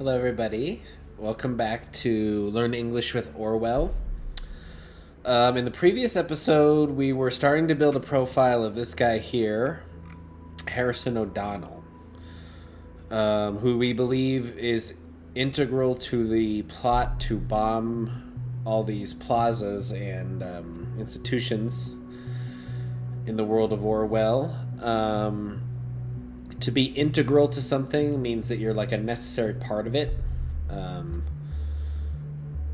Hello, everybody. Welcome back to Learn English with Orwell. In the previous episode, we were starting to build a profile of this guy here, Harrison O'Donnell, who we believe is integral to the plot to bomb all these plazas and institutions in the world of Orwell. To be integral to something means that you're like a necessary part of it.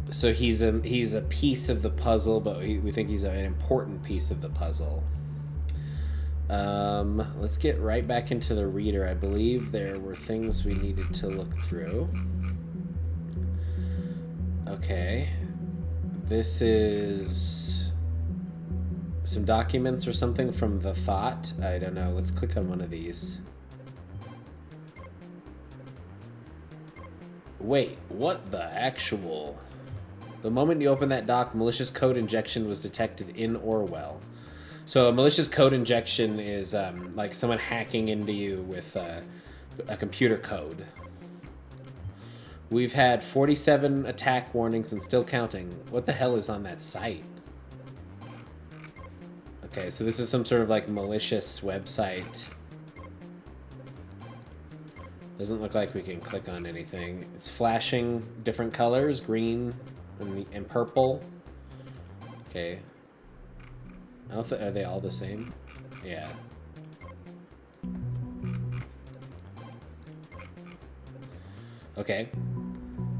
So he's a piece of the puzzle, but we think he's an important piece of the puzzle. Let's get right back into the reader. I believe there were things we needed to look through. Okay. This is some documents or something from The Thought. I don't know. Let's click on one of these. Wait, what the actual... The moment you open that doc, malicious code injection was detected in Orwell. So a malicious code injection is like someone hacking into you with a computer code. We've had 47 attack warnings and still counting. What the hell is on that site? Okay, so this is some sort of like malicious website. Doesn't look like we can click on anything. It's flashing different colors, green and purple. Okay. I don't think, are they all the same? Yeah. Okay.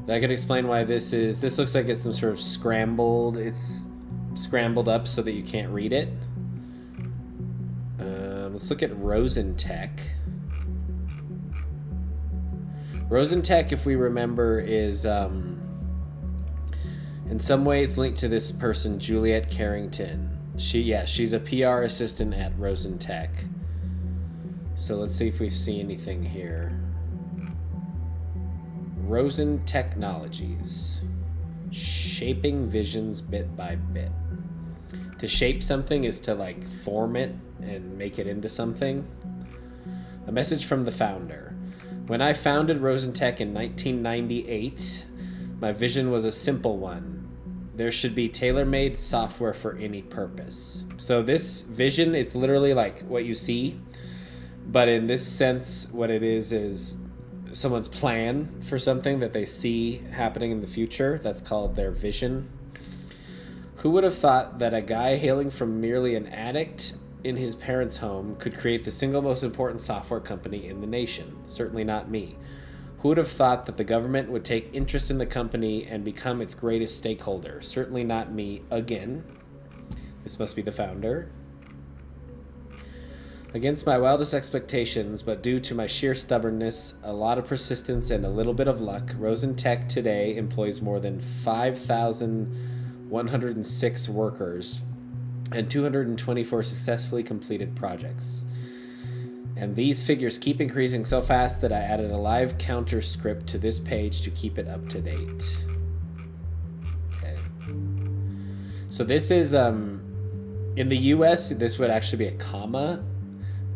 That could explain why this looks like it's some sort of scrambled, it's scrambled up so that you can't read it. Let's look at Rosentech. Rosentech, if we remember, is in some ways linked to this person, Juliet Carrington. She's a PR assistant at Rosentech. So let's see if we see anything here. Rosen Technologies. Shaping visions bit by bit. To shape something is to like form it and make it into something. A message from the founder. When I founded Rosentech in 1998, my vision was a simple one. There should be tailor-made software for any purpose. So this vision, it's literally like what you see, but in this sense, what it is someone's plan for something that they see happening in the future. That's called their vision. Who would have thought that a guy hailing from merely an attic in his parents' home could create the single most important software company in the nation? Certainly not me. Who would have thought that the government would take interest in the company and become its greatest stakeholder? Certainly not me again. This must be the founder. Against my wildest expectations, but due to my sheer stubbornness, a lot of persistence, and a little bit of luck, Rosentech today employs more than 5,106 workers and 224 successfully completed projects. And these figures keep increasing so fast that I added a live counter script to this page to keep it up to date. Okay. So this is, in the US, this would actually be a comma,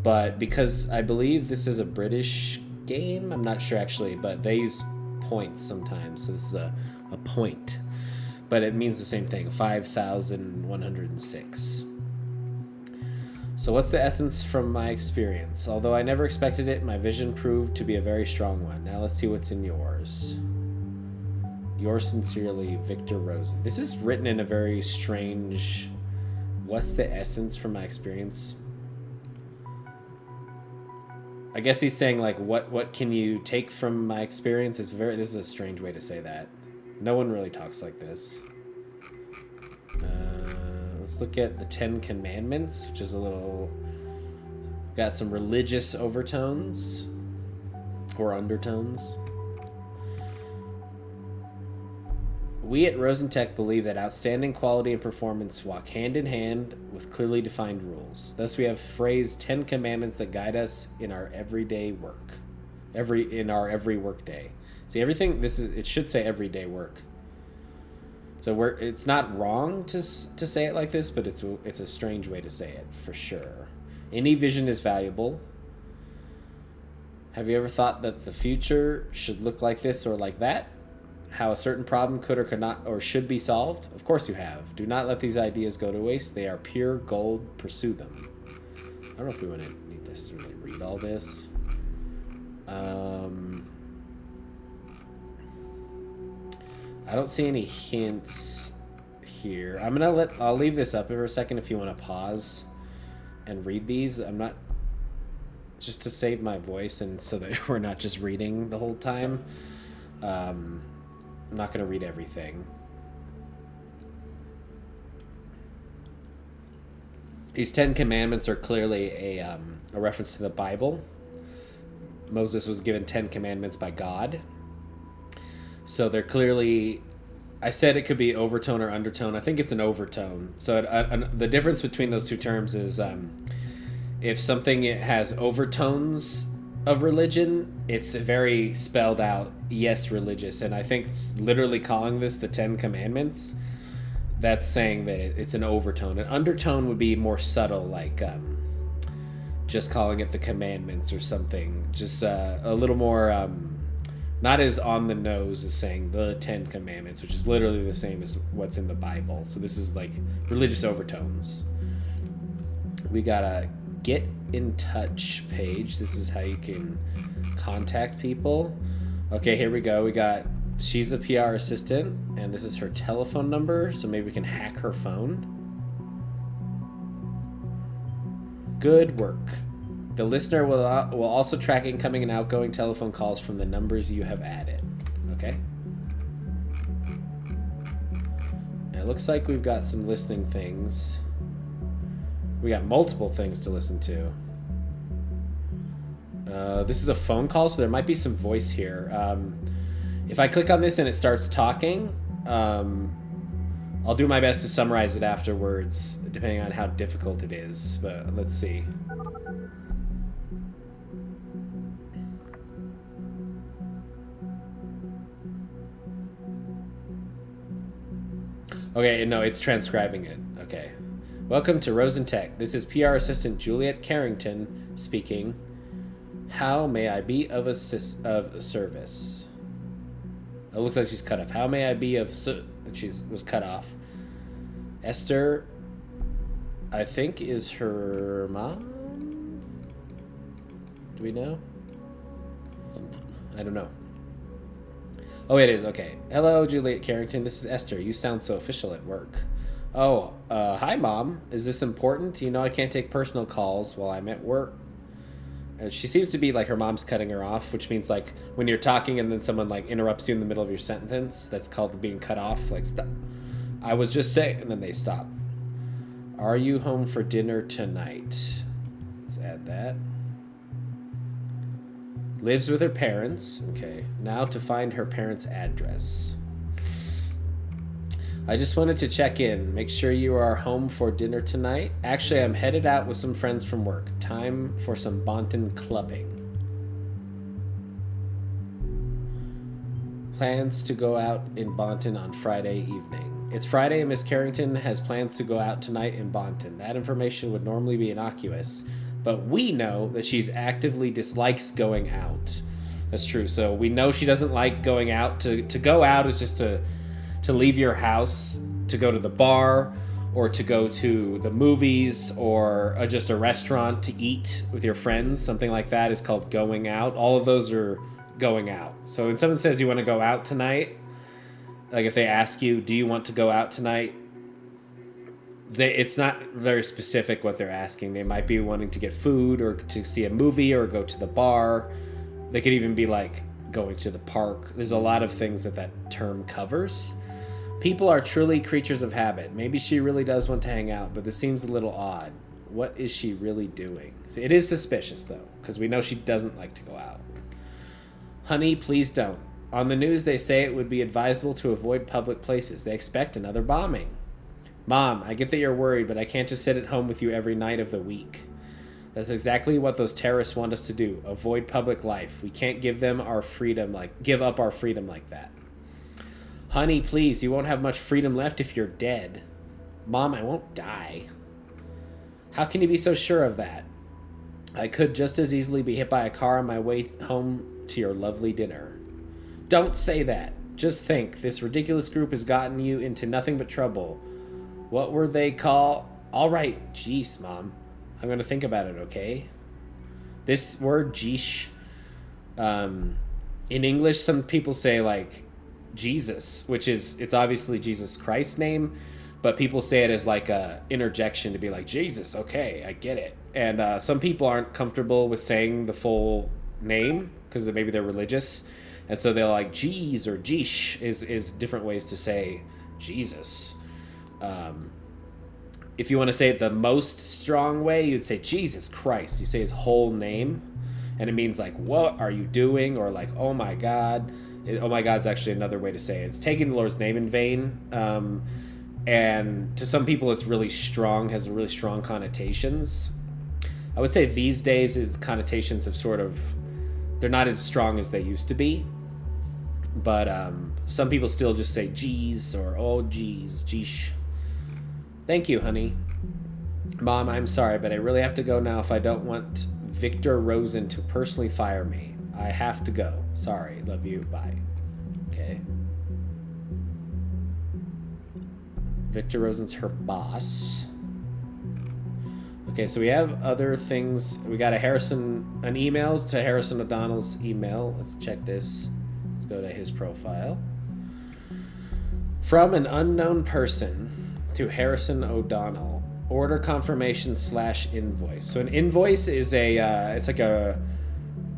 but because I believe this is a British game, I'm not sure actually, but they use points sometimes. So this is a point. But it means the same thing, 5,106. So what's the essence from my experience? Although I never expected it, my vision proved to be a very strong one. Now let's see what's in yours. Yours sincerely, Victor Rosen. This is written in a very strange... What's the essence from my experience? I guess he's saying, like, what can you take from my experience? This is a strange way to say that. No one really talks like this. Let's look at the 10 Commandments, which is a little... Got some religious overtones. Or undertones. We at Rosentech believe that outstanding quality and performance walk hand in hand with clearly defined rules. Thus we have phrased 10 Commandments that guide us in our everyday work. Every work day. See, everything... It should say everyday work. So it's not wrong to say it like this, but it's a strange way to say it, for sure. Any vision is valuable. Have you ever thought that the future should look like this or like that? How a certain problem could or could not or should be solved? Of course you have. Do not let these ideas go to waste. They are pure gold. Pursue them. I don't know if we want to necessarily read all this. I don't see any hints here. I'll leave this up for a second if you want to pause and read these. I'm not, just to save my voice and so that we're not just reading the whole time. I'm not going to read everything. These 10 commandments are clearly a reference to the Bible. Moses was given 10 commandments by God. So they're clearly, I said it could be overtone or undertone. I think it's an overtone. So the difference between those two terms is if something has overtones of religion, it's very spelled out, yes, religious. And I think it's literally calling this the 10 commandments. That's saying that it's an overtone. An undertone would be more subtle, like just calling it the commandments or something. Just a little more, not as on the nose as saying the 10 commandments, which is literally the same as what's in the Bible. So this is like religious overtones. We got a get in touch page. This is how you can contact people. Okay, here we go. We got, she's a PR assistant, and this is her telephone number, so maybe we can hack her phone. Good work. The listener will also track incoming and outgoing telephone calls from the numbers you have added. Okay. It looks like we've got some listening things. We got multiple things to listen to. This is a phone call, so there might be some voice here. If I click on this and it starts talking, I'll do my best to summarize it afterwards, depending on how difficult it is. But let's see. Okay, no, it's transcribing it. Okay. Welcome to Rosentech. This is PR assistant Juliet Carrington speaking. How may I be of service? It looks like she's cut off. How may I be of she was cut off. Esther, I think, is her mom? Do we know? I don't know. Oh, it is. Okay. Hello, Juliet Carrington. This is Esther. You sound so official at work. Oh, hi, Mom. Is this important? You know I can't take personal calls while I'm at work. And she seems to be like her mom's cutting her off, which means like when you're talking and then someone like interrupts you in the middle of your sentence, that's called being cut off. Like, stop. I was just saying, and then they stop. Are you home for dinner tonight? Let's add that. Lives with her parents. Okay. Now to find her parents' address. I just wanted to check in. Make sure you are home for dinner tonight. Actually, I'm headed out with some friends from work. Time for some Bonton clubbing. Plans to go out in Bonton on Friday evening. It's Friday and Miss Carrington has plans to go out tonight in Bonton. That information would normally be innocuous, but we know that she's actively dislikes going out. That's true. So we know she doesn't like going out. To go out is just to leave your house, to go to the bar, or to go to the movies, or just a restaurant to eat with your friends. Something like that is called going out. All of those are going out. So when someone says you want to go out tonight, like if they ask you, do you want to go out tonight? It's not very specific what they're asking. They might be wanting to get food or to see a movie or go to the bar. They could even be like going to the park. There's a lot of things that term covers. People are truly creatures of habit. Maybe she really does want to hang out, but this seems a little odd. What is she really doing? So it is suspicious, though, because we know she doesn't like to go out. Honey, please don't. On the news, they say it would be advisable to avoid public places. They expect another bombing. Mom, I get that you're worried, but I can't just sit at home with you every night of the week. That's exactly what those terrorists want us to do. Avoid public life. We can't give them our freedom, give up our freedom like that. Honey, please, you won't have much freedom left if you're dead. Mom, I won't die. How can you be so sure of that? I could just as easily be hit by a car on my way home to your lovely dinner. Don't say that. Just think, this ridiculous group has gotten you into nothing but trouble. What were they called? All right, jeez, Mom. I'm going to think about it, okay? This word, jeesh, in English, some people say, like, Jesus, which is, it's obviously Jesus Christ's name, but people say it as, like, a interjection to be like, Jesus, okay, I get it. And some people aren't comfortable with saying the full name because maybe they're religious. And so they'll like jeez or jeesh is different ways to say Jesus. If you want to say it the most strong way, you'd say Jesus Christ. You say his whole name, and it means like, what are you doing? Or like, oh my God. Oh my God's actually another way to say it. It's taking the Lord's name in vain. And to some people, it's really strong, has really strong connotations. I would say these days, its connotations have sort of, they're not as strong as they used to be. But some people still just say geez or oh geez, geesh. Thank you, honey. Mom, I'm sorry, but I really have to go now if I don't want Victor Rosen to personally fire me. I have to go. Sorry. Love you. Bye. Okay. Victor Rosen's her boss. Okay, so we have other things. We got an email to Harrison O'Donnell's email. Let's check this. Let's go to his profile. From an unknown person to Harrison O'Donnell. Order confirmation / invoice. So an invoice is it's like a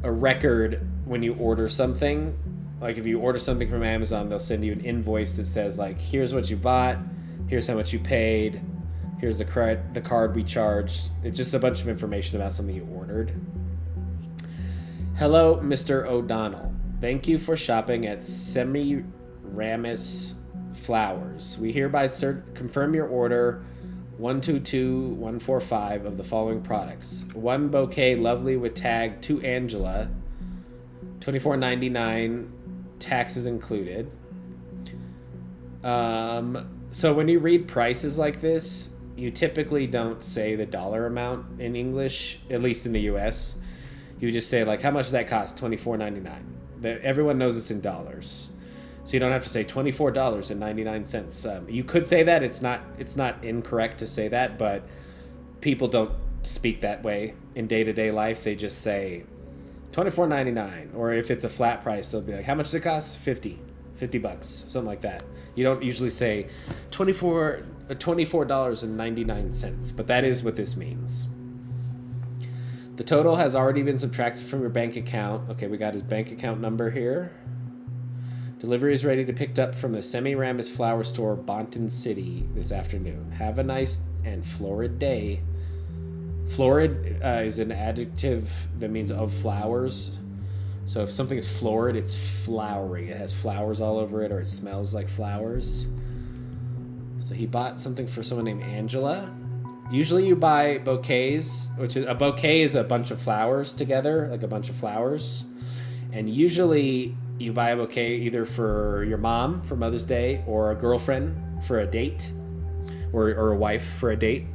record when you order something. Like if you order something from Amazon, they'll send you an invoice that says like, here's what you bought, here's how much you paid, here's the card we charged. It's just a bunch of information about something you ordered. Hello, Mr. O'Donnell. Thank you for shopping at Semiramis Flowers. We hereby confirm your order 122145 of the following products. One bouquet lovely with tag to Angela, $24.99, taxes included. So when you read prices like this, you typically don't say the dollar amount in English, at least in the US. You just say like, how much does that cost? $24.99. Everyone knows it's in dollars. So you don't have to say $24.99. You could say that. It's not incorrect to say that, but people don't speak that way in day-to-day life. They just say $24.99. Or if it's a flat price, they'll be like, how much does it cost? $50 bucks, something like that. You don't usually say $24.99, but that is what this means. The total has already been subtracted from your bank account. Okay, we got his bank account number here. Delivery is ready to pick up from the Semiramis Flower Store, Bonton City, this afternoon. Have a nice and florid day. Florid is an adjective that means of flowers. So if something is florid, it's flowery. It has flowers all over it, or it smells like flowers. So he bought something for someone named Angela. Usually you buy bouquets, which is a bouquet is a bunch of flowers together, like a bunch of flowers. And usually you buy a bouquet either for your mom for Mother's Day or a girlfriend for a date or a wife for a date.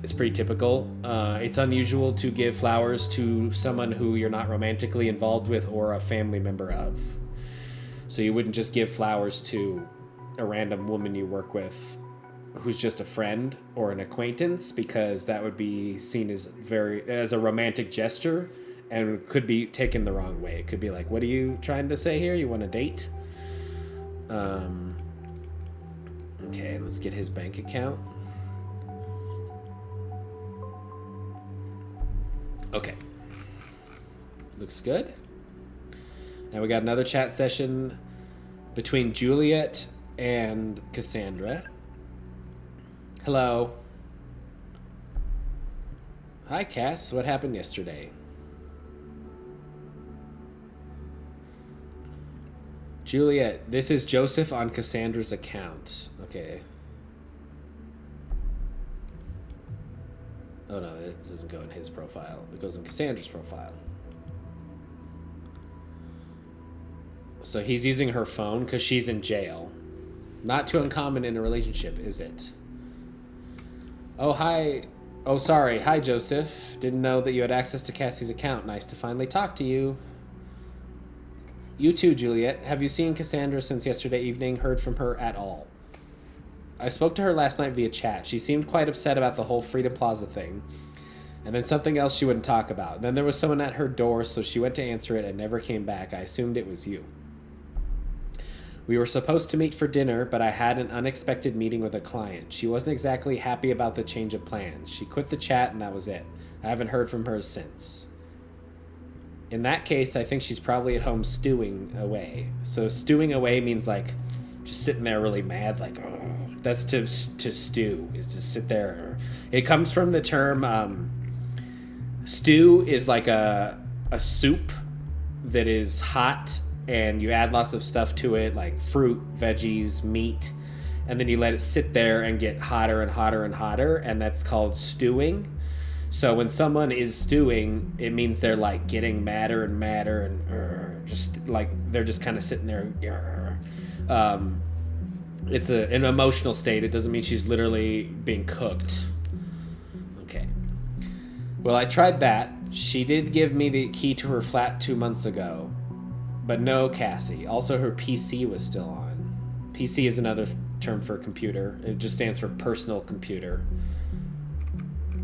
It's pretty typical. It's unusual to give flowers to someone who you're not romantically involved with or a family member of. So you wouldn't just give flowers to a random woman you work with who's just a friend or an acquaintance, because that would be seen as a romantic gesture and could be taken the wrong way. It could be like, what are you trying to say here? You want a date? Okay, let's get his bank account. Okay. Looks good. Now we got another chat session between Juliet and Cassandra. Hello. Hi, Cass. What happened yesterday? Juliet, this is Joseph on Cassandra's account. Okay. Oh no, it doesn't go in his profile. It goes in Cassandra's profile. So he's using her phone because she's in jail. Not too uncommon in a relationship, is it? Oh, hi, Oh, sorry. Hi, Joseph. Didn't know that you had access to Cassie's account. Nice to finally talk to you. You too, Juliet. Have you seen Cassandra since yesterday evening? Heard from her at all? I spoke to her last night via chat. She seemed quite upset about the whole Freedom Plaza thing. And then something else she wouldn't talk about. Then there was someone at her door, so she went to answer it and never came back. I assumed it was you. We were supposed to meet for dinner, but I had an unexpected meeting with a client. She wasn't exactly happy about the change of plans. She quit the chat and that was it. I haven't heard from her since. In that case, I think she's probably at home stewing away. So stewing away means like just sitting there really mad, like, oh. That's to stew, is to sit there. It comes from the term, stew is like a soup that is hot and you add lots of stuff to it, like fruit, veggies, meat, and then you let it sit there and get hotter and hotter and hotter, and that's called stewing. So when someone is stewing, it means they're like getting madder and madder and just like they're just kind of sitting there. It's an emotional state. It doesn't mean she's literally being cooked. Okay. Well, I tried that. She did give me the key to her flat 2 months ago. But no Cassie. Also, her PC was still on. PC is another term for computer. It just stands for personal computer.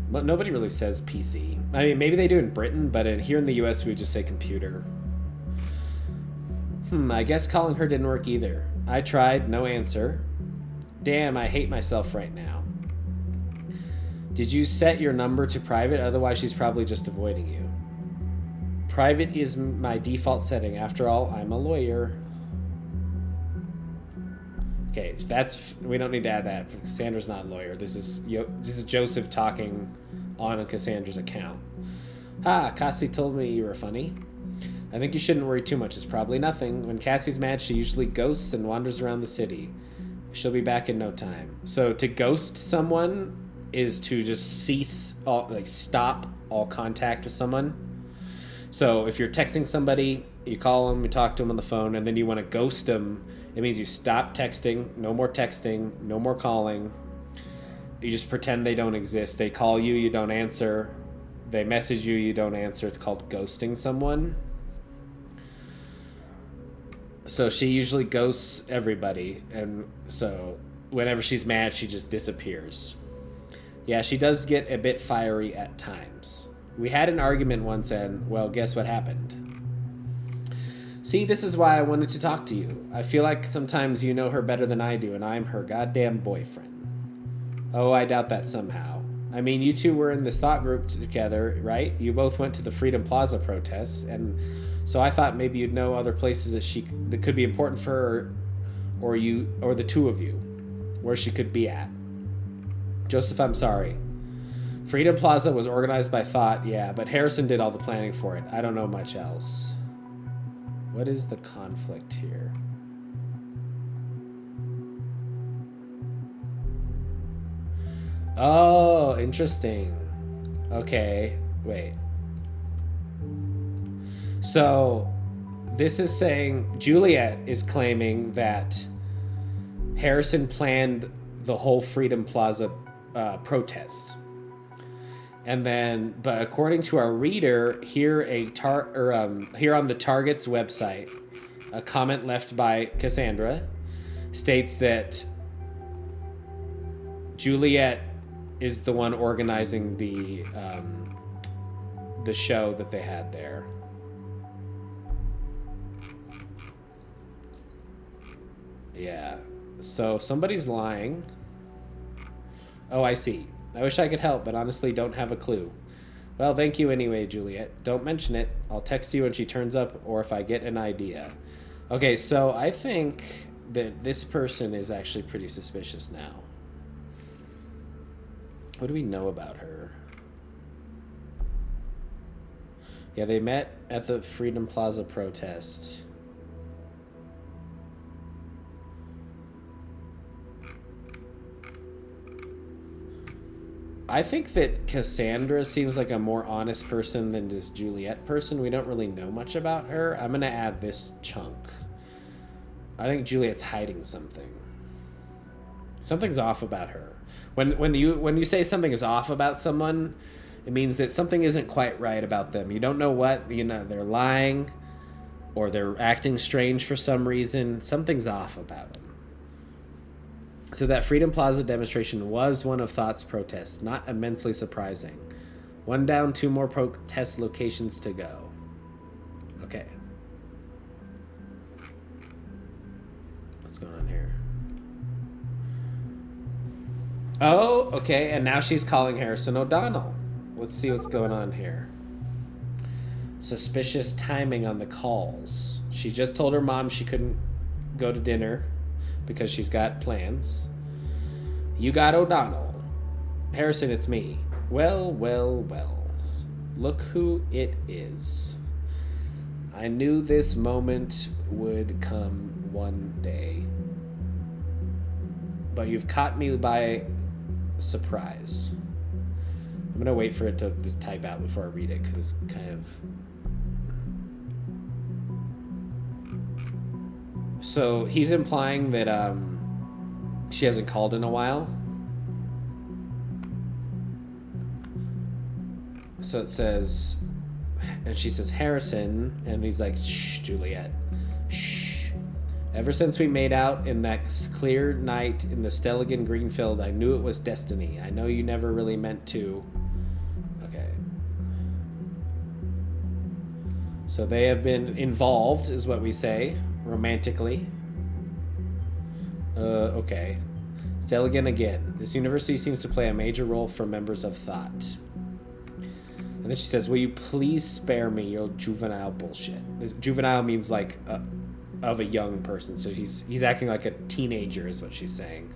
But nobody really says PC. I mean, maybe they do in Britain, but here in the US, we would just say computer. I guess calling her didn't work either. I tried, no answer. Damn, I hate myself right now. Did you set your number to private? Otherwise, she's probably just avoiding you. Private is my default setting. After all, I'm a lawyer. Okay, we don't need to add that. Cassandra's not a lawyer. This is Joseph talking on Cassandra's account. Cassie told me you were funny. I think you shouldn't worry too much. It's probably nothing. When Cassie's mad, she usually ghosts and wanders around the city. She'll be back in no time. So to ghost someone is to just stop all contact with someone. So if you're texting somebody, you call them, you talk to them on the phone, and then you want to ghost them, it means you stop texting, no more calling. You just pretend they don't exist. They call you, you don't answer. They message you, you don't answer. It's called ghosting someone. So she usually ghosts everybody, and so whenever she's mad, she just disappears. Yeah, she does get a bit fiery at times. We had an argument once, and, well, guess what happened? See, this is why I wanted to talk to you. I feel like sometimes you know her better than I do, and I'm her goddamn boyfriend. Oh, I doubt that somehow. I mean, you two were in this thought group together, right? You both went to the Freedom Plaza protest, and so I thought maybe you'd know other places that could be important for her, or the two of you, where she could be at. Joseph, I'm sorry. Freedom Plaza was organized by Thought, yeah, but Harrison did all the planning for it. I don't know much else. What is the conflict here? Oh, interesting. Okay, wait. So, this is saying Juliet is claiming that Harrison planned the whole Freedom Plaza protest. And then, but according to our reader, here on the Target's website, a comment left by Cassandra states that Juliet is the one organizing the show that they had there. Yeah. So somebody's lying. Oh, I see. I wish I could help, but honestly don't have a clue. Well, thank you anyway, Juliet. Don't mention it. I'll text you when she turns up or if I get an idea. Okay, so I think that this person is actually pretty suspicious now. What do we know about her? Yeah, they met at the Freedom Plaza protest. I think that Cassandra seems like a more honest person than this Juliet person. We don't really know much about her. I'm going to add this chunk. I think Juliet's hiding something. Something's off about her. When you say something is off about someone, it means that something isn't quite right about them. You don't know what, they're lying or they're acting strange for some reason. Something's off about them. So that Freedom Plaza demonstration was one of Thought's protests, not immensely surprising. One down, 2 more protest locations to go. Okay. What's going on here? Oh, okay, and now she's calling Harrison O'Donnell. Let's see what's going on here. Suspicious timing on the calls. She just told her mom she couldn't go to dinner because she's got plans. You got O'Donnell. Harrison, it's me. Well, well, well. Look who it is. I knew this moment would come one day. But you've caught me by surprise. I'm going to wait for it to just type out before I read it because it's kind of... So he's implying that she hasn't called in a while. So it says, and she says, Harrison, and he's like, shh, Juliet, shh. Ever since we made out in that clear night in the Stelligan Greenfield, I knew it was destiny. I know you never really meant to. Okay. So they have been involved, is what we say, romantically. Okay. Stelligan again. This university seems to play a major role for members of Thought. And then she says, will you please spare me your juvenile bullshit? This juvenile means like of a young person. So he's acting like a teenager is what she's saying.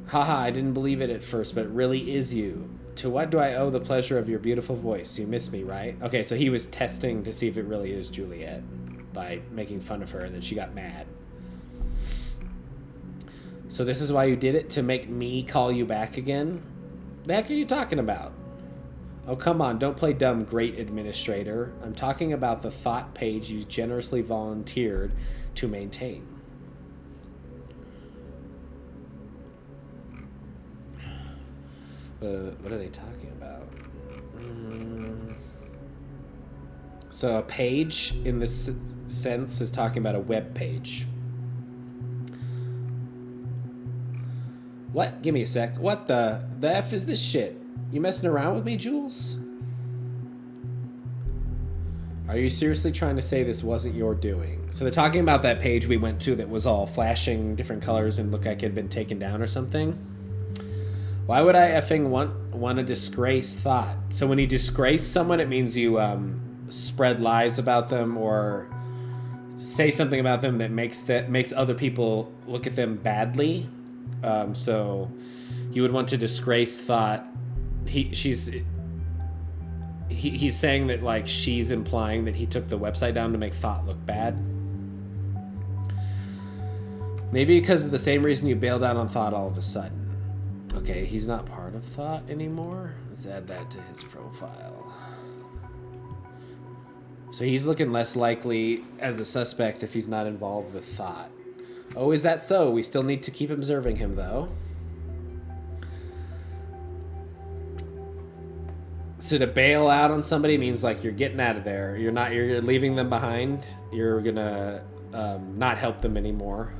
Haha, I didn't believe it at first, but it really is you. To what do I owe the pleasure of your beautiful voice? You miss me, right? Okay, so he was testing to see if it really is Juliet by making fun of her, and then she got mad. So this is why you did it? To make me call you back again? The heck are you talking about? Oh, come on, don't play dumb, great administrator. I'm talking about the Thought page you generously volunteered to maintain. What are they talking about? So a page, in this sense, is talking about a web page. What? Give me a sec. What the F is this shit? You messing around with me, Jules? Are you seriously trying to say this wasn't your doing? So they're talking about that page we went to that was all flashing different colors and looked like it had been taken down or something. Why would I effing want to disgrace Thought? So when you disgrace someone, it means you spread lies about them or say something about them that makes other people look at them badly. So you would want to disgrace Thought. He's saying that like she's implying that he took the website down to make Thought look bad. Maybe because of the same reason you bailed out on Thought all of a sudden. Okay, he's not part of Thought anymore. Let's add that to his profile. So he's looking less likely as a suspect if he's not involved with Thought. Oh, is that so? We still need to keep observing him, though. So to bail out on somebody means like you're getting out of there. You're leaving them behind. You're gonna not help them anymore.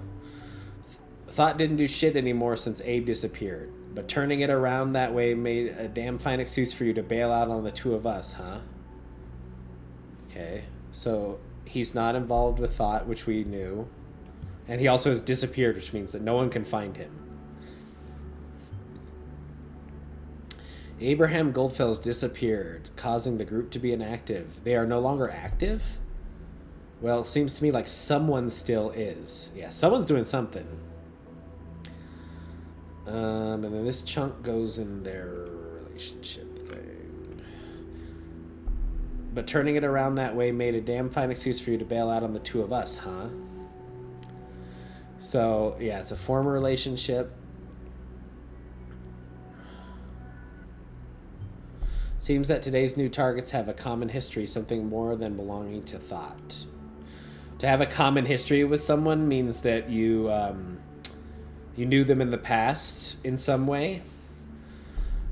Thought didn't do shit anymore since Abe disappeared. But turning it around that way made a damn fine excuse for you to bail out on the two of us, huh? Okay, so he's not involved with Thought, which we knew. And he also has disappeared, which means that no one can find him. Abraham Goldfell's disappeared, causing the group to be inactive. They are no longer active? Well, it seems to me like someone still is. Yeah, someone's doing something. And then this chunk goes in their relationship thing. But turning it around that way made a damn fine excuse for you to bail out on the two of us, huh? So, yeah, it's a former relationship. Seems that today's new targets have a common history, something more than belonging to Thought. To have a common history with someone means that you You knew them in the past in some way.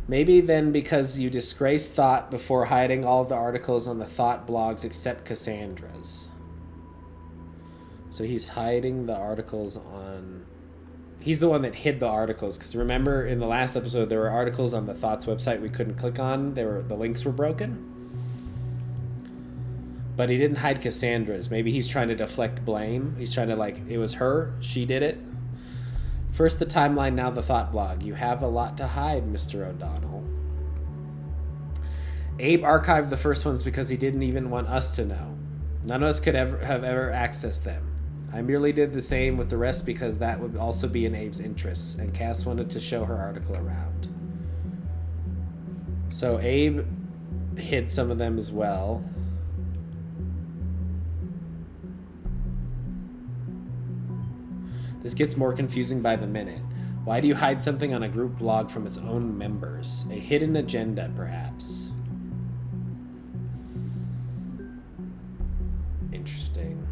Maybe then because you disgraced thought before hiding all of the articles on the thought blogs except Cassandra's. So he's hiding the articles on... He's the one that hid the articles, because remember in the last episode there were articles on the Thoughts website we couldn't click on. The links were broken. But he didn't hide Cassandra's. Maybe he's trying to deflect blame. He's trying to, like, it was her, she did it. First the timeline, now the thought blog. You have a lot to hide, Mr. O'Donnell. Abe archived the first ones because he didn't even want us to know. None of us could have ever accessed them. I merely did the same with the rest because that would also be in Abe's interests, and Cass wanted to show her article around. So Abe hid some of them as well. This gets more confusing by the minute. Why do you hide something on a group blog from its own members? A hidden agenda, perhaps. Interesting.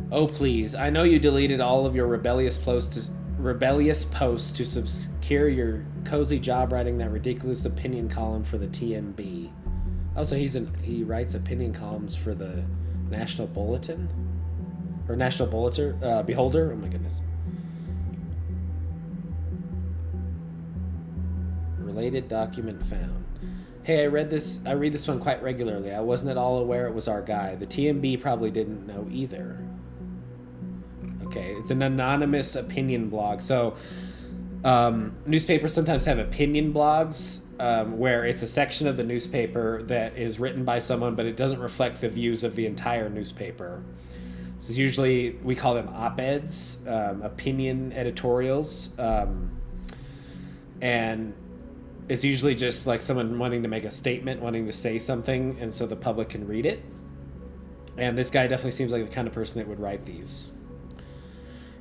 Oh, please. I know you deleted all of your rebellious posts to secure your cozy job writing that ridiculous opinion column for the TMB. Oh, so he writes opinion columns for the National Bulletin? Or National Beholder? Oh my goodness. Related document found. Hey, I read this one quite regularly. I wasn't at all aware it was our guy. The TMB probably didn't know either. Okay, it's an anonymous opinion blog. So, newspapers sometimes have opinion blogs where it's a section of the newspaper that is written by someone, but it doesn't reflect the views of the entire newspaper. So usually we call them op-eds, opinion editorials, and it's usually just like someone wanting to make a statement, wanting to say something, and so the public can read it. And this guy definitely seems like the kind of person that would write these.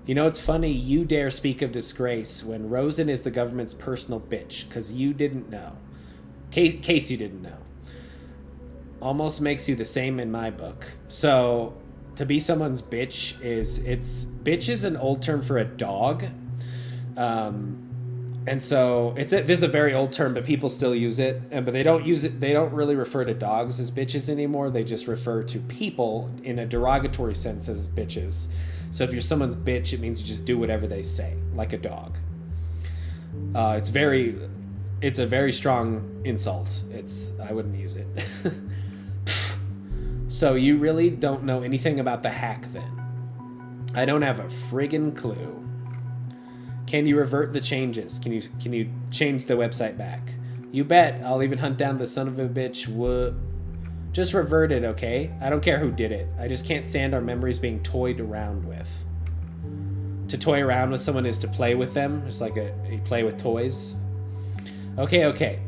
You know, it's funny you dare speak of disgrace when Rosen is the government's personal bitch, because you didn't know. Case you didn't know. Almost makes you the same in my book. So... to be someone's bitch bitch is an old term for a dog. And so this is a very old term, but people still use it. But they don't use it. They don't really refer to dogs as bitches anymore. They just refer to people in a derogatory sense as bitches. So if you're someone's bitch, it means you just do whatever they say, like a dog. It's a very strong insult. I wouldn't use it. So you really don't know anything about the hack then? I don't have a friggin' clue. Can you revert the changes? Can you change the website back? You bet. I'll even hunt down the son of a bitch. Just revert it, okay? I don't care who did it. I just can't stand our memories being toyed around with. To toy around with someone is to play with them. It's like you play with toys. Okay.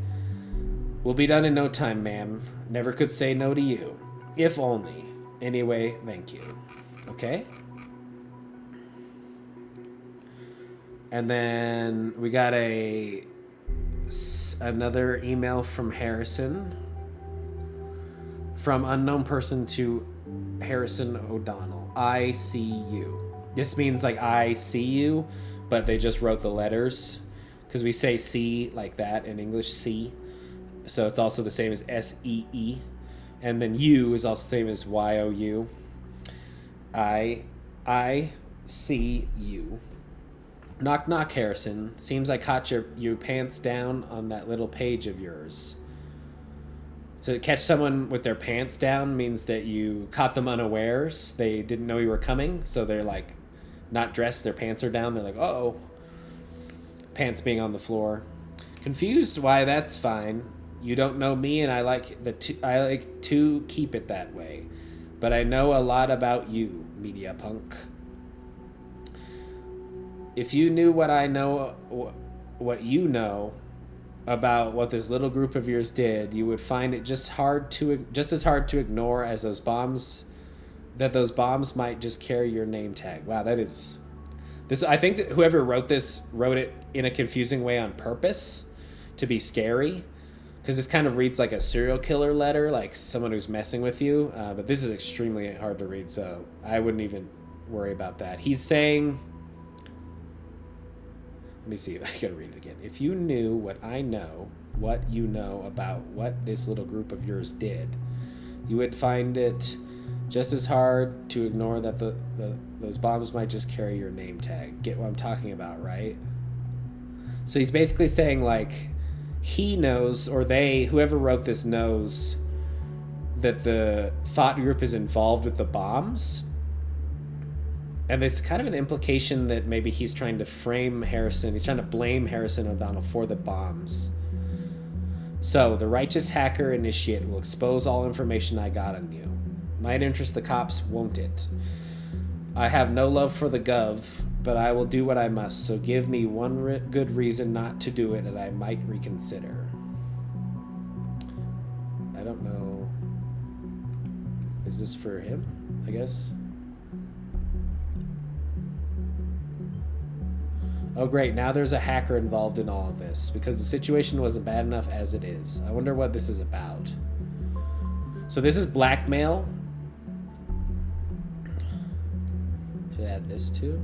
We'll be done in no time, ma'am. Never could say no to you. If only. Anyway, thank you. Okay? And then we got another email from Harrison. From unknown person to Harrison O'Donnell. I see you. This means like I see you, but they just wrote the letters. Because we say see like that in English, see. So it's also the same as S-E-E. And then you is also the same as Y-O-U. I see you. Knock, knock, Harrison. Seems I caught your pants down on that little page of yours. So to catch someone with their pants down means that you caught them unawares. They didn't know you were coming, so they're like not dressed, their pants are down. They're like, uh-oh. Pants being on the floor. Confused? Why, that's fine. You don't know me, and I like to keep it that way. But I know a lot about you, media punk. If you knew what I know, what you know about what this little group of yours did, you would find it just as hard to ignore as those bombs. That those bombs might just carry your name tag. Wow, that is this. I think that whoever wrote this wrote it in a confusing way on purpose to be scary, because this kind of reads like a serial killer letter, like someone who's messing with you. But this is extremely hard to read, so I wouldn't even worry about that. He's saying Let me see if I can read it again. If you knew what I know, what you know about what this little group of yours did, you would find it just as hard to ignore that those bombs might just carry your name tag. Get what I'm talking about, right? So he's basically saying, like, he knows, or they, whoever wrote this knows that the thought group is involved with the bombs. And there's kind of an implication that maybe he's trying to frame Harrison. He's trying to blame Harrison O'Donnell for the bombs. So, the righteous hacker initiate will expose all information I got on you. Might interest the cops, won't it? I have no love for the gov, but I will do what I must. So give me one good reason not to do it and I might reconsider. I don't know. Is this for him, I guess? Oh, great. Now there's a hacker involved in all of this because the situation wasn't bad enough as it is. I wonder what this is about. So this is blackmail. Should I add this too?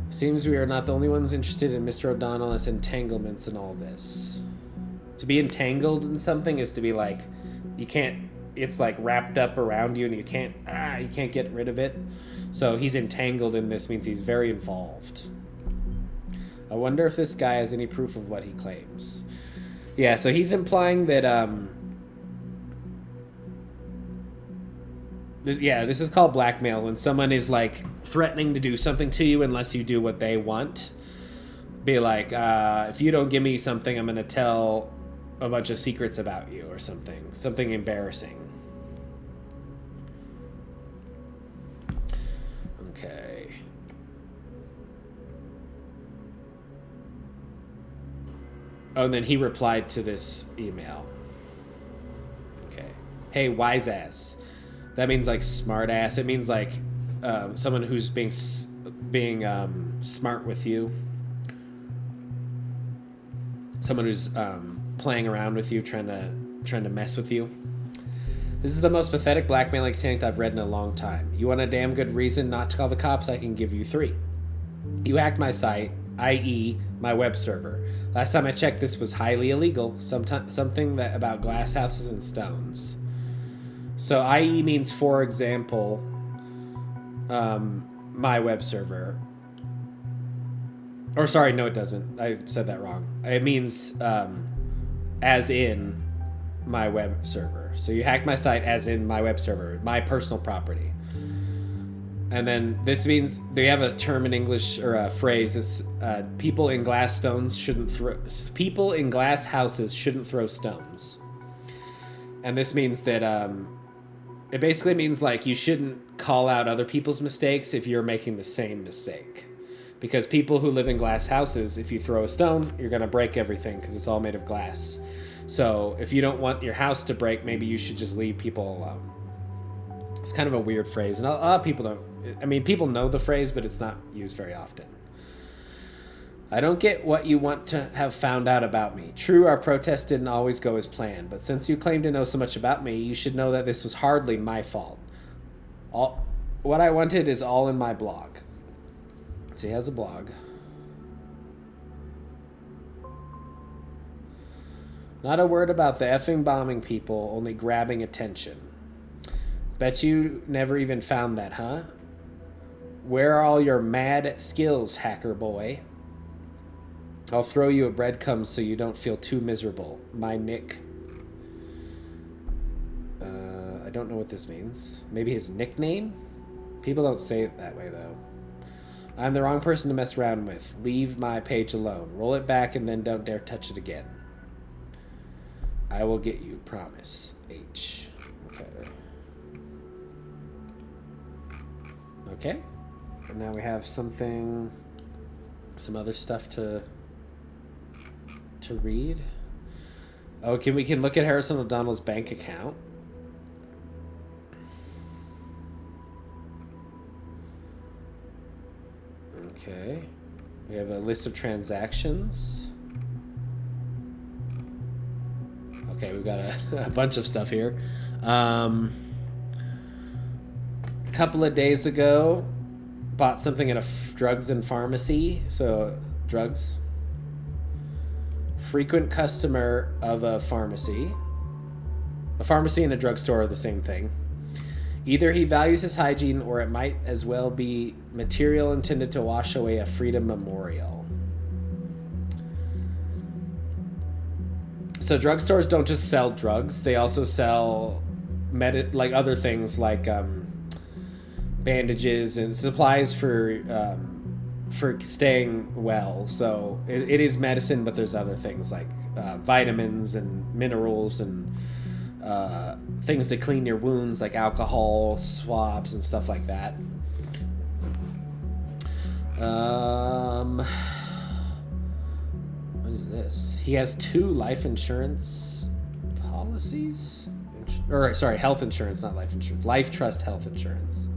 Seems we are not the only ones interested in Mr. O'Donnell's entanglements and all this. To be entangled in something is to be like, you can't, it's like wrapped up around you and you can't get rid of it. So he's entangled in this means he's very involved. I wonder if this guy has any proof of what he claims. Yeah, so he's implying that this is called blackmail when someone is like threatening to do something to you unless you do what they want. Be like, if you don't give me something, I'm going to tell a bunch of secrets about you or something embarrassing. Okay. Oh, and then he replied to this email. Okay. Hey, wise ass. That means like smart ass. It means like someone who's being smart with you. Someone who's playing around with you, trying to mess with you. This is the most pathetic blackmailing attempt I've read in a long time. You want a damn good reason not to call the cops? I can give you 3. You hacked my site, i.e. my web server. Last time I checked, this was highly illegal. Something that about glass houses and stones. So i.e. means, for example, my web server. Or sorry, no it doesn't. I said that wrong. It means as in my web server. So you hacked my site as in my web server, my personal property. And then this means they have a term in English or a phrase. It's people in glass houses shouldn't throw stones. And this means that it basically means like you shouldn't call out other people's mistakes if you're making the same mistake. Because people who live in glass houses, if you throw a stone, you're going to break everything because it's all made of glass. So if you don't want your house to break, maybe you should just leave people alone. It's kind of a weird phrase. And a lot of people don't. I mean, people know the phrase, but it's not used very often. I don't get what you want to have found out about me. True, our protest didn't always go as planned, but since you claim to know so much about me, you should know that this was hardly my fault. What I wanted is all in my blog. So he has a blog. Not a word about the effing bombing people, only grabbing attention. Bet you never even found that, huh? Where are all your mad skills, hacker boy? I'll throw you a breadcrumb so you don't feel too miserable. My Nick. I don't know what this means. Maybe his nickname? People don't say it that way, though. I'm the wrong person to mess around with. Leave my page alone. Roll it back and then don't dare touch it again. I will get you. Promise. H. Okay. Okay. And now we have some other stuff to read. Oh, we can look at Harrison O'Donnell's bank account. Okay. We have a list of transactions. Okay, we've got a bunch of stuff here. couple of days ago, bought something at a drugs and pharmacy. So, drugs. Frequent customer of a pharmacy. A pharmacy and a drugstore are the same thing. Either he values his hygiene, or it might as well be material intended to wash away a freedom memorial. So drugstores don't just sell drugs; they also sell like other things like bandages and supplies for staying well. So it is medicine, but there's other things like vitamins and minerals and things to clean your wounds, like alcohol, swabs, and stuff like that. What is this? He has 2 life insurance policies? Health insurance, not life insurance. Life Trust health insurance.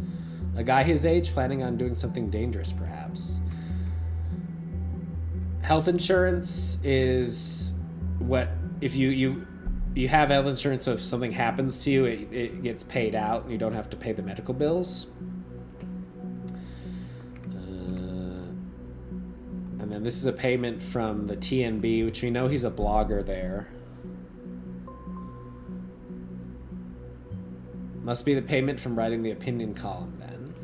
A guy his age planning on doing something dangerous, perhaps. Health insurance is what, if you have health insurance, so if something happens to you, it gets paid out and you don't have to pay the medical bills. And then this is a payment from the TNB, which we know he's a blogger there. Must be the payment from writing the opinion column then.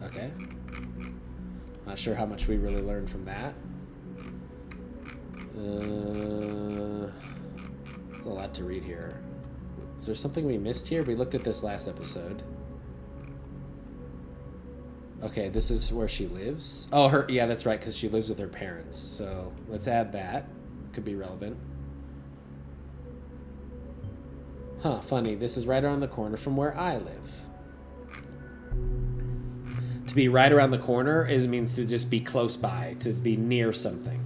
Okay. Not sure how much we really learned from that. There's a lot to read here. Is there something we missed here? We looked at this last episode. Okay, this is where she lives. Oh, yeah, that's right, because she lives with her parents. So let's add that. Could be relevant. Huh, funny. This is right around the corner from where I live. To be right around the corner means to just be close by, to be near something.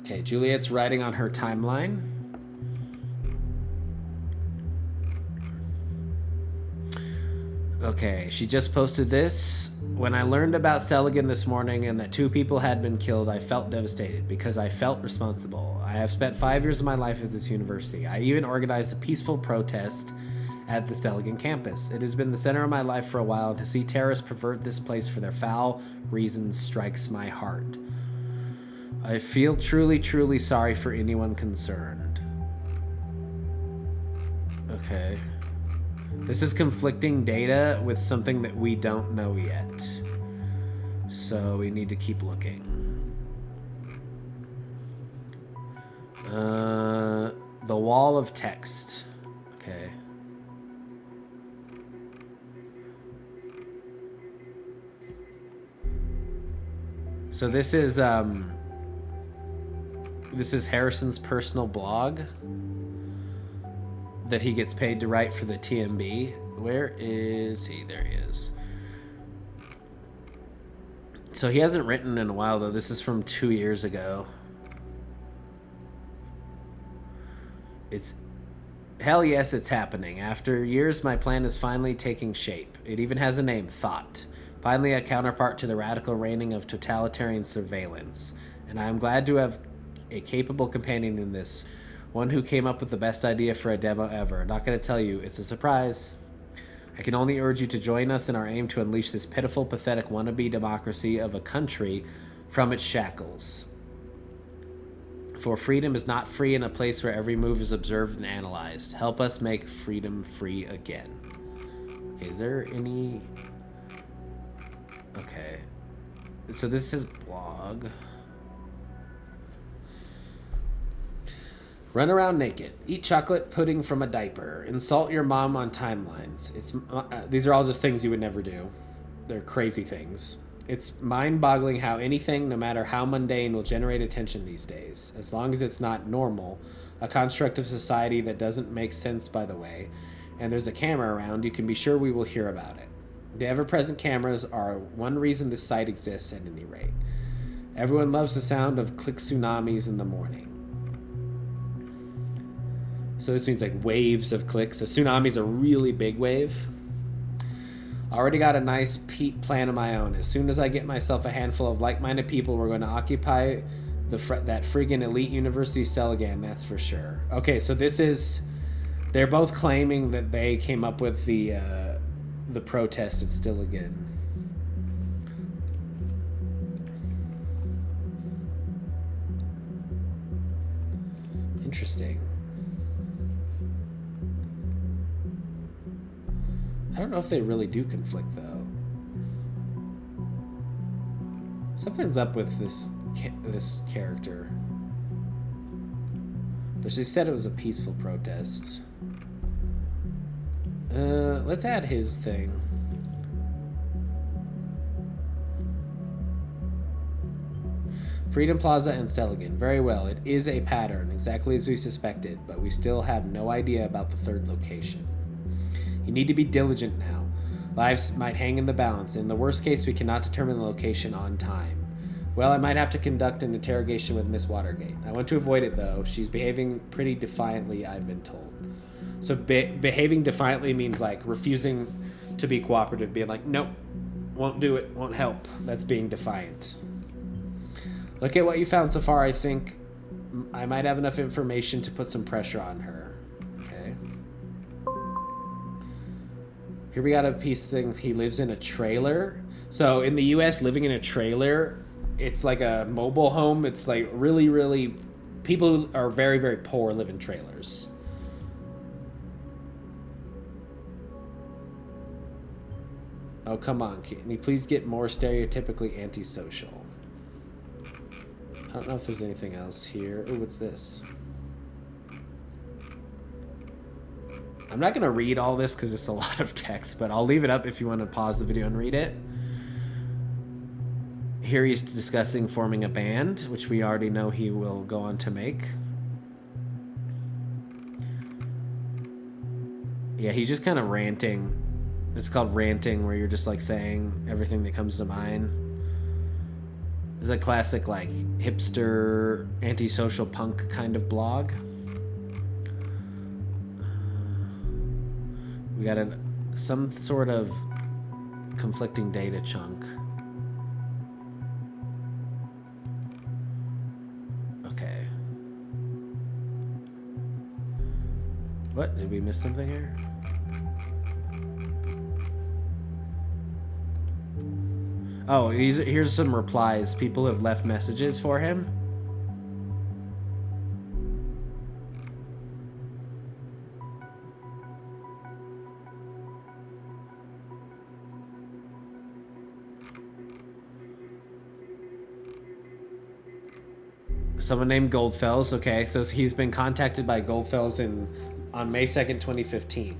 Okay, Juliet's writing on her timeline. Okay, she just posted this. When I learned about Seligan this morning and that 2 people had been killed, I felt devastated because I felt responsible. I have spent 5 years of my life at this university. I even organized a peaceful protest at the Seligan campus. It has been the center of my life for a while, and to see terrorists pervert this place for their foul reasons strikes my heart. I feel truly, truly sorry for anyone concerned. Okay. This is conflicting data with something that we don't know yet. So we need to keep looking. The wall of text. Okay. So this is Harrison's personal blog that he gets paid to write for the TMB. Where is he? There he is. So he hasn't written in a while, though. This is from 2 years ago. Hell yes, it's happening. After years, my plan is finally taking shape. It even has a name, Thought. Finally a counterpart to the radical reigning of totalitarian surveillance. And I am glad to have a capable companion in this. One who came up with the best idea for a demo ever. Not going to tell you, it's a surprise. I can only urge you to join us in our aim to unleash this pitiful, pathetic wannabe democracy of a country from its shackles. For freedom is not free in a place where every move is observed and analyzed. Help us make freedom free again. Okay, is there any... Okay. So this is his blog. Run around naked. Eat chocolate pudding from a diaper. Insult your mom on timelines. These are all just things you would never do. They're crazy things. It's mind-boggling how anything, no matter how mundane, will generate attention these days. As long as it's not normal, a construct of society that doesn't make sense, by the way, and there's a camera around, you can be sure we will hear about it. The ever-present cameras are one reason this site exists at any rate. Everyone loves the sound of click tsunamis in the morning. So this means like waves of clicks. A tsunami is a really big wave. Already got a nice plan of my own. As soon as I get myself a handful of like-minded people, we're going to occupy That friggin' elite university still again, that's for sure. Okay, so this is... They're both claiming that they came up with the protest at still again. Interesting. I don't know if they really do conflict, though. Something's up with this character. But she said it was a peaceful protest. Let's add his thing. Freedom Plaza and Stelligan. Very well. It is a pattern, exactly as we suspected, but we still have no idea about the third location. You need to be diligent now. Lives might hang in the balance. In the worst case, we cannot determine the location on time. Well, I might have to conduct an interrogation with Miss Watergate. I want to avoid it, though. She's behaving pretty defiantly, I've been told. So behaving defiantly means, like, refusing to be cooperative, being like, nope, won't do it, won't help. That's being defiant. Look at what you found so far. I think I might have enough information to put some pressure on her. Okay. Here we got a piece thing. He lives in a trailer. So in the U.S., living in a trailer, it's like a mobile home. It's like really, really... People who are very, very poor live in trailers. Oh, come on. Can you please get more stereotypically antisocial? I don't know if there's anything else here. Oh, what's this? I'm not going to read all this because it's a lot of text, but I'll leave it up if you want to pause the video and read it. Here he's discussing forming a band, which we already know he will go on to make. Yeah, he's just kind of ranting. It's called ranting, where you're just like saying everything that comes to mind. It's a classic, like, hipster, antisocial punk kind of blog. We got some sort of conflicting data chunk. Okay. What? Did we miss something here? Oh, here's some replies. People have left messages for him. Someone named Goldfells. Okay, so he's been contacted by Goldfells on May 2nd, 2015.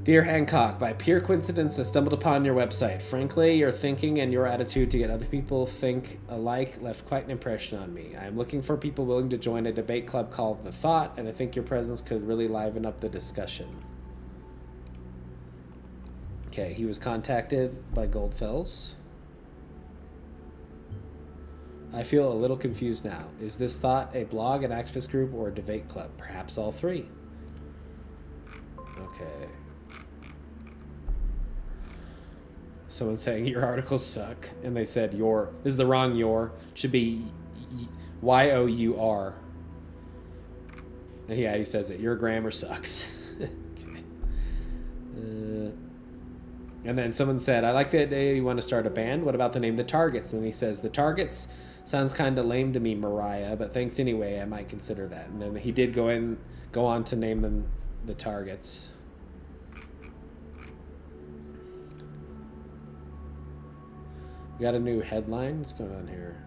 Dear Hancock, by pure coincidence I stumbled upon your website. Frankly, your thinking and your attitude to get other people think alike left quite an impression on me. I am looking for people willing to join a debate club called The Thought, and I think your presence could really liven up the discussion. Okay, he was contacted by Goldfells. I feel a little confused now. Is this Thought a blog, an activist group, or a debate club? Perhaps all three. Okay. Someone saying your articles suck, and they said your. This is the wrong your. Should be Y-O-U-R. Yeah, he says it. Your grammar sucks. Okay. And then someone said, I like the idea you want to start a band. What about the name The Targets? And he says, The Targets sounds kind of lame to me, Mariah, but thanks anyway. I might consider that. And then he did go on to name them The Targets. We got a new headline. What's going on here?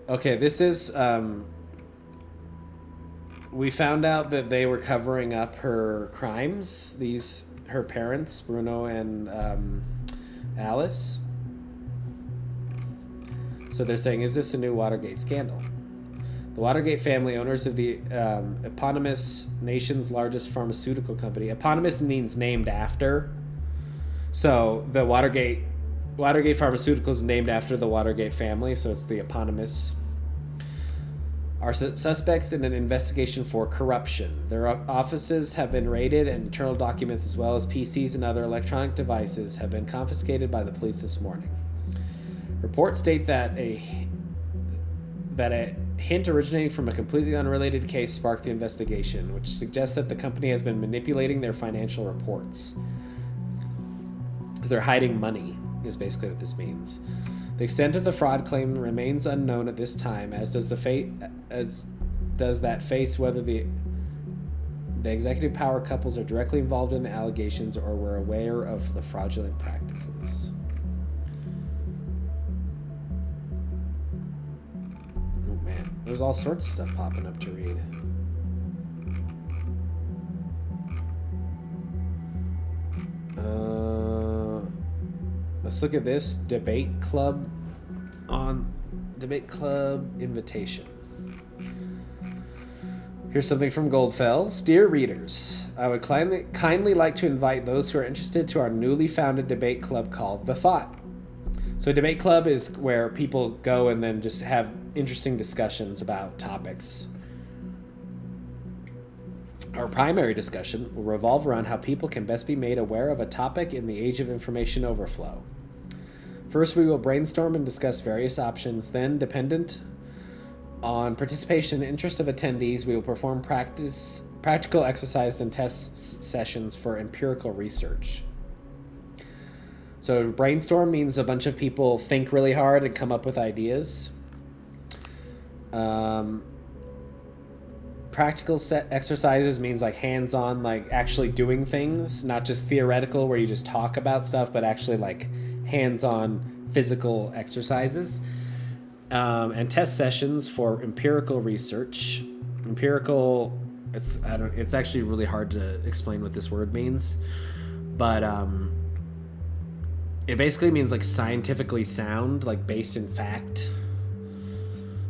Okay, this is... we found out that they were covering up her crimes. Her parents, Bruno and Alice. So they're saying, is this a new Watergate scandal? The Watergate family, owners of the eponymous nation's largest pharmaceutical company. Eponymous means named after. So the Watergate Pharmaceuticals is named after the Watergate family, so it's the eponymous. are suspects in an investigation for corruption. Their offices have been raided and internal documents as well as PCs and other electronic devices have been confiscated by the police this morning. Reports state that a hint originating from a completely unrelated case sparked the investigation, which suggests that the company has been manipulating their financial reports. They're hiding money, is basically what this means. The extent of the fraud claim remains unknown at this time, as does that face whether the executive power couples are directly involved in the allegations or were aware of the fraudulent practices. Oh man, there's all sorts of stuff popping up to read. Let's look at this debate club invitation. Here's something from Goldfells. Dear readers, I would kindly like to invite those who are interested to our newly founded debate club called The Thought. So a debate club is where people go and then just have interesting discussions about topics. Our primary discussion will revolve around how people can best be made aware of a topic in the age of information overflow. First, we will brainstorm and discuss various options. Then, dependent on participation and interest of attendees, we will perform practical exercise and test sessions for empirical research. So brainstorm means a bunch of people think really hard and come up with ideas. Practical exercises means like hands-on, like actually doing things, not just theoretical where you just talk about stuff, but actually like hands-on physical exercises. And test sessions for empirical research. Empirical, it's actually really hard to explain what this word means, but it basically means like scientifically sound, like based in fact.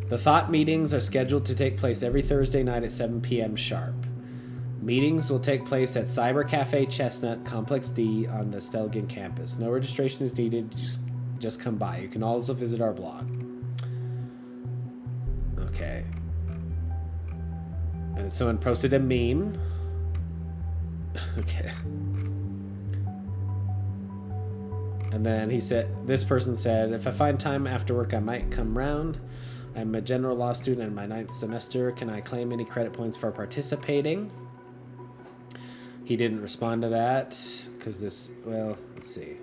The thought meetings are scheduled to take place every Thursday night at 7 p.m. sharp. Meetings will take place at Cyber Cafe Chestnut, Complex D on the Stelgen campus. No registration is needed, just come by. You can also visit our blog. Okay. And someone posted a meme. Okay. And then this person said, if I find time after work, I might come round. I'm a general law student in my 9th semester. Can I claim any credit points for participating? He didn't respond to that because let's see.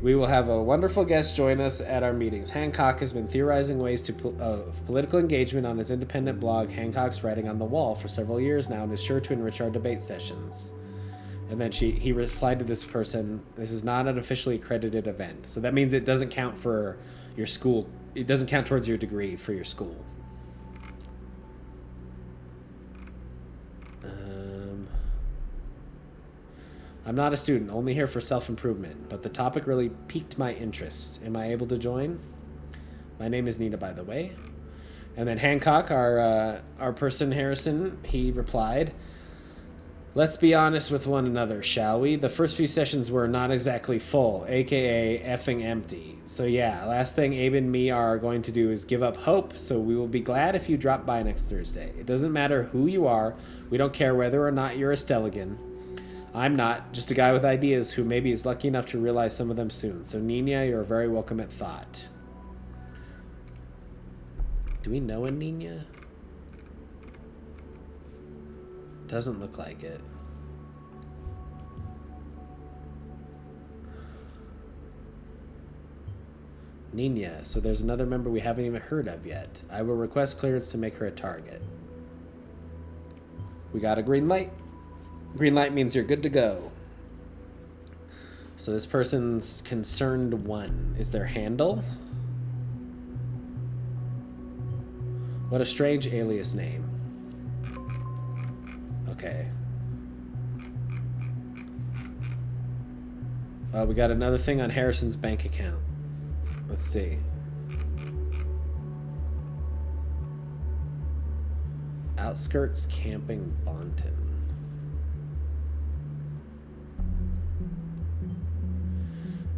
We will have a wonderful guest join us at our meetings. Hancock has been theorizing ways of political engagement on his independent blog, Hancock's Writing on the Wall, for several years now and is sure to enrich our debate sessions. And then he replied to this person, this is not an officially accredited event. So that means it doesn't count for your school. It doesn't count towards your degree for your school. I'm not a student, only here for self-improvement, but the topic really piqued my interest. Am I able to join? My name is Nina, by the way. And then Hancock, our person Harrison, he replied, let's be honest with one another, shall we? The first few sessions were not exactly full, aka effing empty. So yeah, last thing Abe and me are going to do is give up hope, so we will be glad if you drop by next Thursday. It doesn't matter who you are, we don't care whether or not you're a Stelligan. I'm not, just a guy with ideas who maybe is lucky enough to realize some of them soon. So Nina, you're very welcome at Thought. Do we know a Nina? Doesn't look like it. Nina, so there's another member we haven't even heard of yet. I will request clearance to make her a target. We got a green light. Green light means you're good to go. So this person's concerned one is their handle. What a strange alias name. Okay. We got another thing on Harrison's bank account. Let's see. Outskirts Camping Bonton.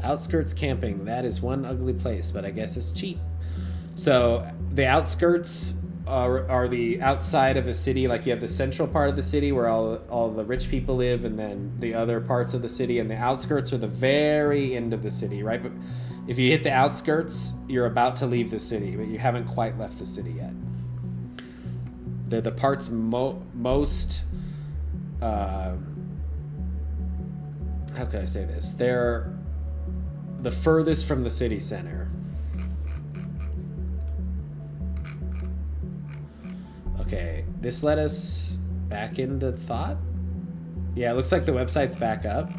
Outskirts camping, that is one ugly place, but I guess it's cheap. So the outskirts are the outside of a city. Like you have the central part of the city where all the rich people live, and then the other parts of the city, and the outskirts are the very end of the city, right? But if you hit the outskirts, you're about to leave the city, but you haven't quite left the city yet. They're the parts most... how can I say this? They're the furthest from the city center. Okay, this led us back into thought. Yeah, it looks like the website's back up.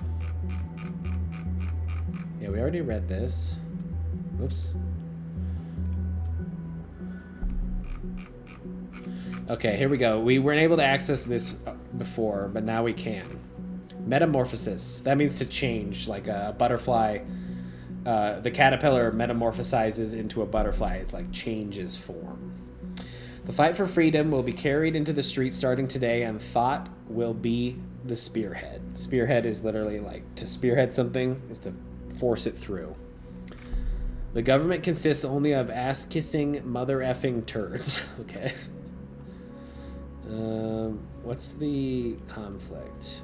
Yeah, we already read this. Oops. Okay, here we go. We weren't able to access this before, but now we can. Metamorphosis. That means to change, like a butterfly. The caterpillar metamorphosizes into a butterfly. It like changes form. The fight for freedom will be carried into the streets starting today, and thought will be the spearhead. Spearhead is literally like to spearhead something is to force it through. The government consists only of ass-kissing, mother-effing turds. Okay. What's the conflict?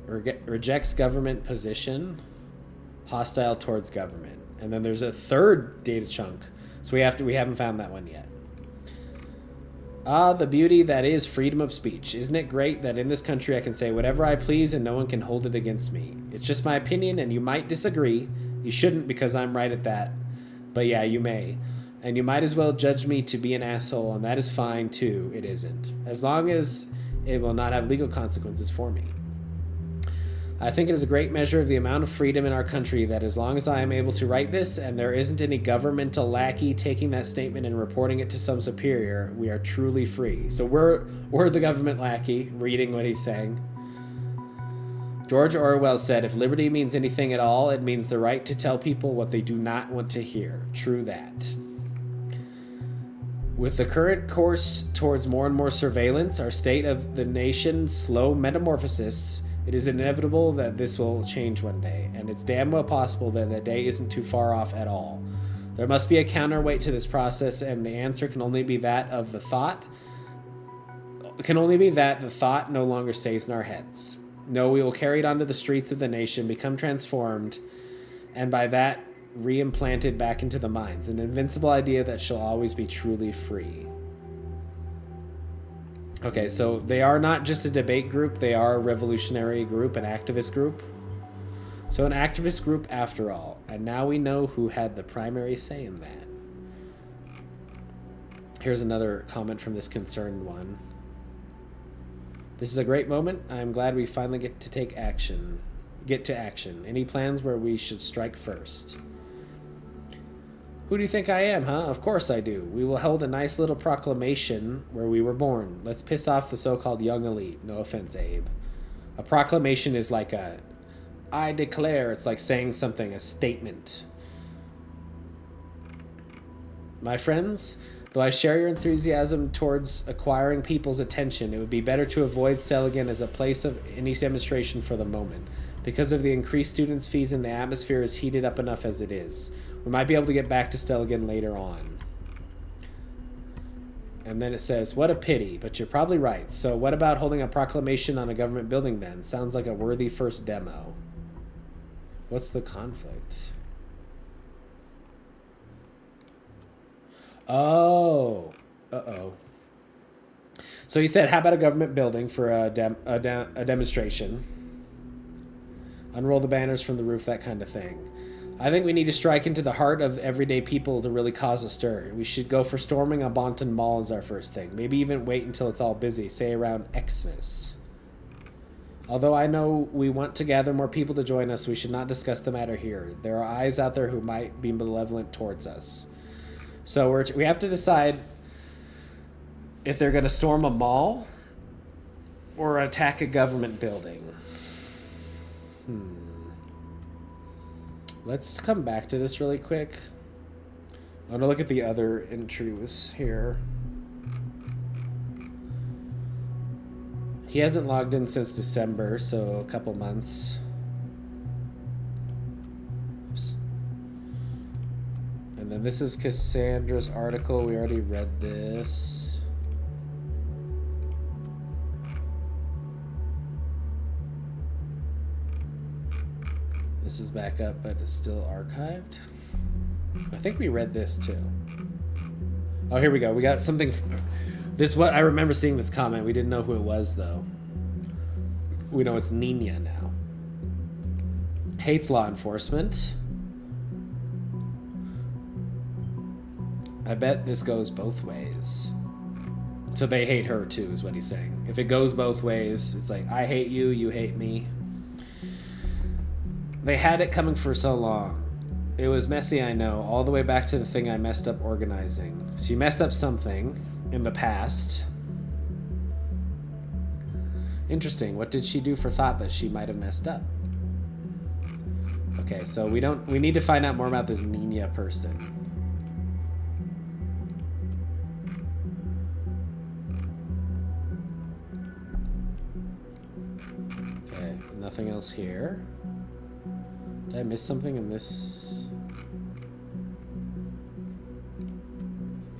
Rejects government position, hostile towards government. And then there's a third data chunk. So we haven't found that one yet. Ah, the beauty that is freedom of speech. Isn't it great that in this country I can say whatever I please and no one can hold it against me? It's just my opinion and you might disagree. You shouldn't because I'm right at that. But yeah, you may. And you might as well judge me to be an asshole, and that is fine too. It isn't. As long as it will not have legal consequences for me. I think it is a great measure of the amount of freedom in our country that as long as I am able to write this and there isn't any governmental lackey taking that statement and reporting it to some superior, we are truly free. So we're the government lackey reading what he's saying. George Orwell said, if liberty means anything at all, it means the right to tell people what they do not want to hear. True that. With the current course towards more and more surveillance, our state of the nation's slow metamorphosis, it is inevitable that this will change one day, and it's damn well possible that the day isn't too far off at all. There must be a counterweight to this process, and the answer can only be that of the thought. Can only be that the thought no longer stays in our heads. No, we will carry it onto the streets of the nation, become transformed, and by that re-implanted back into the minds, an invincible idea that shall always be truly free. Okay, so they are not just a debate group, they are a revolutionary group, an activist group. So an activist group after all, and now we know who had the primary say in that. Here's another comment from this concerned one. This is a great moment. I'm glad we finally get to action. Any plans where we should strike first? Who do you think I am, huh? Of course I do. We will hold a nice little proclamation where we were born. Let's piss off the so-called young elite. No offense, Abe. A proclamation is like a, I declare. It's like saying something, a statement. My friends, though I share your enthusiasm towards acquiring people's attention, it would be better to avoid Stelligan as a place of any demonstration for the moment. Because of the increased students' fees and the atmosphere is heated up enough as it is. We might be able to get back to Stelligan later on. And then it says, what a pity, but you're probably right. So what about holding a proclamation on a government building then? Sounds like a worthy first demo. What's the conflict? Oh. Uh-oh. So he said, how about a government building for a demonstration? Unroll the banners from the roof, that kind of thing. I think we need to strike into the heart of everyday people to really cause a stir. We should go for storming a Bonton Mall as our first thing. Maybe even wait until it's all busy, say around Xmas. Although I know we want to gather more people to join us, we should not discuss the matter here. There are eyes out there who might be malevolent towards us. So we have to decide if they're going to storm a mall or attack a government building. Let's come back to this really quick. I want to look at the other entries here. He hasn't logged in since December, so a couple months. Oops. And this is Cassandra's article. We already read this. This is back up, but it's still archived. I think we read this too. Oh, here we go. We got something. This what I remember seeing this comment. We didn't know who it was though. We know it's Nina now. Hates law enforcement. I bet this goes both ways. So they hate her too, is what he's saying. If it goes both ways, it's like, I hate you, you hate me. They had it coming for so long. It was messy, I know, all the way back to the thing I messed up organizing. She messed up something in the past. Interesting. What did she do for thought that she might have messed up? Okay, so we need to find out more about this Nina person. Okay, nothing else here. Did I miss something in this?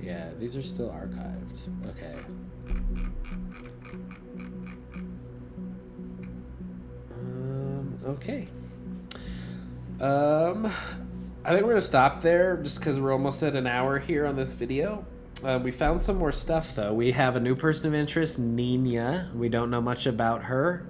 Yeah, these are still archived. Okay. Okay. I think we're gonna stop there just because we're almost at an hour here on this video. We found some more stuff though. We have a new person of interest, Nina. We don't know much about her.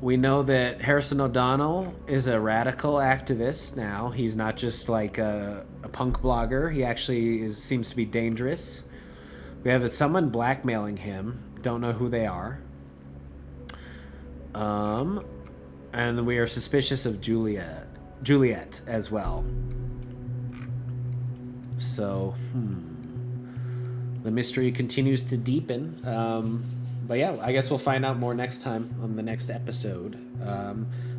We know that Harrison O'Donnell is a radical activist now. He's not just like a punk blogger. He actually seems to be dangerous. We have someone blackmailing him. Don't know who they are. And we are suspicious of Juliet as well. So, the mystery continues to deepen. But yeah, I guess we'll find out more next time on the next episode.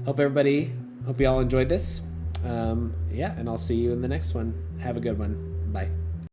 Hope you all enjoyed this. Yeah, and I'll see you in the next one. Have a good one. Bye.